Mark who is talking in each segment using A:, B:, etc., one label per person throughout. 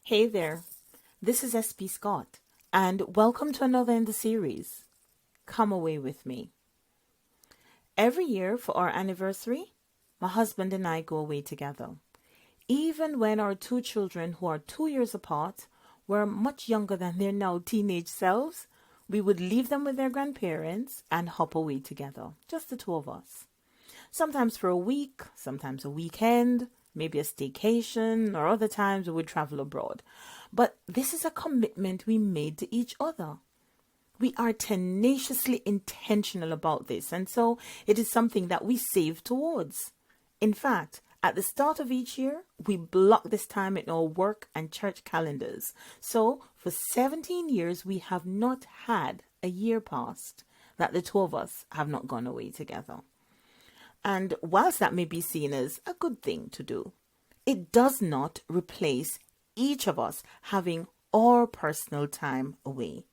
A: Hey there, this is SP Scott, and welcome to another in the series, Come Away With Me. Every year for our anniversary, my husband and I go away together. Even when our two children, who are 2 years apart, were much younger than their now teenage selves, we would leave them with their grandparents and hop away together, just the two of us. Sometimes for a week, sometimes a weekend, maybe a staycation, or other times we would travel abroad. But this is a commitment we made to each other. We are tenaciously intentional about this, and so it is something that we save towards. In fact, at the start of each year, we block this time in our work and church calendars. So, for 17 years, we have not had a year past that the two of us have not gone away together. And whilst that may be seen as a good thing to do, it does not replace each of us having our personal time away.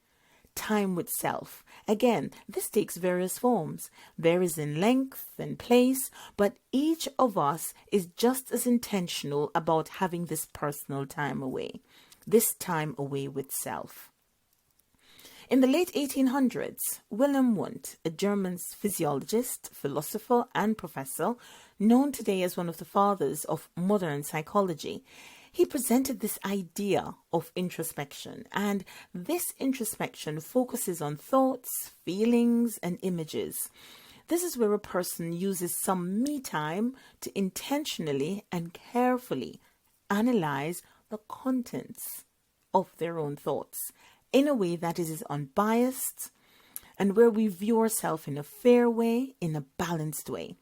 A: Time with self. Again, this takes various forms, varies in length and place, but each of us is just as intentional about having this personal time away, this time away with self. In the late 1800s, Wilhelm Wundt, a German physiologist, philosopher, and professor, known today as one of the fathers of modern psychology, he presented this idea of introspection, and this introspection focuses on thoughts, feelings, and images. This is where a person uses some me time to intentionally and carefully analyze the contents of their own thoughts in a way that is unbiased and where we view ourselves in a fair way, in a balanced way.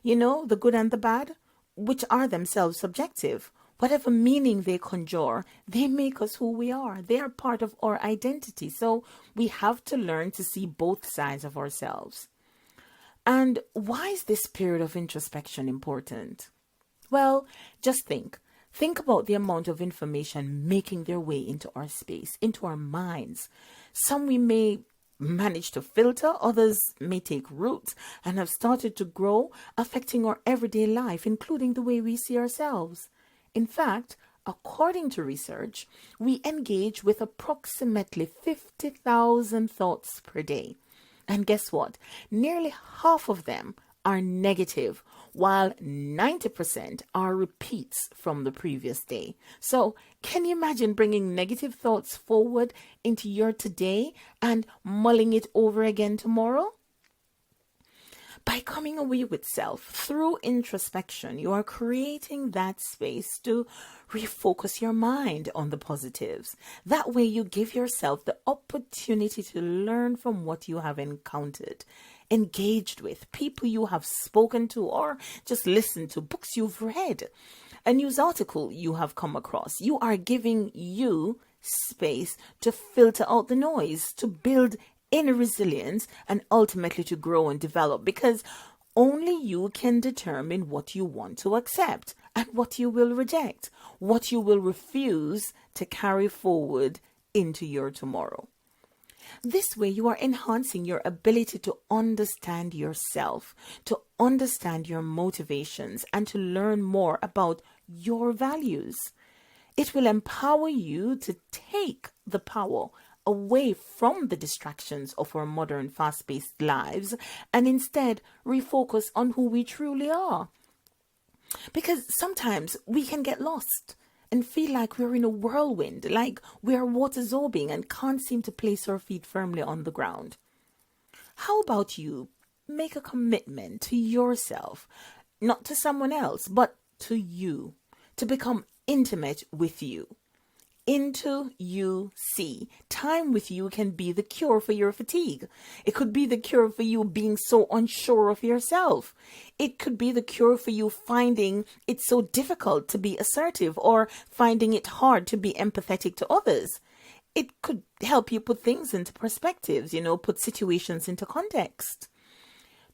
A: You know, the good and the bad, which are themselves subjective. Whatever meaning they conjure, they make us who we are. They are part of our identity. So we have to learn to see both sides of ourselves. And why is this period of introspection important? Well, just think. Think about the amount of information making their way into our space, into our minds. Some we may manage to filter, others may take root and have started to grow, affecting our everyday life, including the way we see ourselves. In fact, according to research, we engage with approximately 50,000 thoughts per day. And guess what? Nearly half of them are negative, while 90% are repeats from the previous day. So, can you imagine bringing negative thoughts forward into your today and mulling it over again tomorrow? By coming away with self through introspection, you are creating that space to refocus your mind on the positives. That way, you give yourself the opportunity to learn from what you have encountered, engaged with, people you have spoken to, or just listened to, books you've read, a news article you have come across. You are giving you space to filter out the noise, to build inner resilience, and ultimately to grow and develop, because only you can determine what you want to accept and what you will reject, what you will refuse to carry forward into your tomorrow. This way, you are enhancing your ability to understand yourself, to understand your motivations, and to learn more about your values. It will empower you to take the power away from the distractions of our modern fast-paced lives and instead refocus on who we truly are. Because sometimes we can get lost and feel like we're in a whirlwind, like we're water-zorbing and can't seem to place our feet firmly on the ground. How about you make a commitment to yourself, not to someone else, but to you, to become intimate with you? Into you see. Time with you can be the cure for your fatigue. It could be the cure for you being so unsure of yourself. It could be the cure for you finding it so difficult to be assertive or finding it hard to be empathetic to others. It could help you put things into perspectives, put situations into context.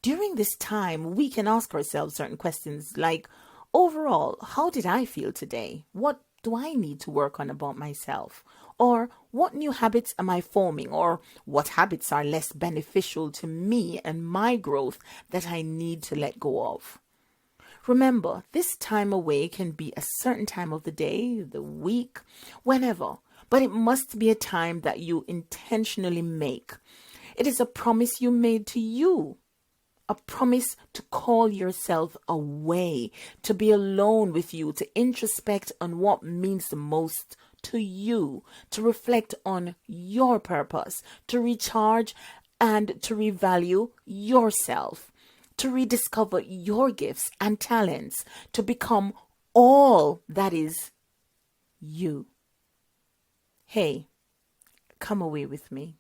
A: During this time, we can ask ourselves certain questions like, overall, how did I feel today? What do I need to work on about myself? Or what new habits am I forming? Or what habits are less beneficial to me and my growth that I need to let go of? Remember, this time away can be a certain time of the day, the week, whenever, but it must be a time that you intentionally make. It is a promise you made to you, a promise to call yourself away, to be alone with you, to introspect on what means the most to you, to reflect on your purpose, to recharge and to revalue yourself, to rediscover your gifts and talents, to become all that is you. Hey, come away with me.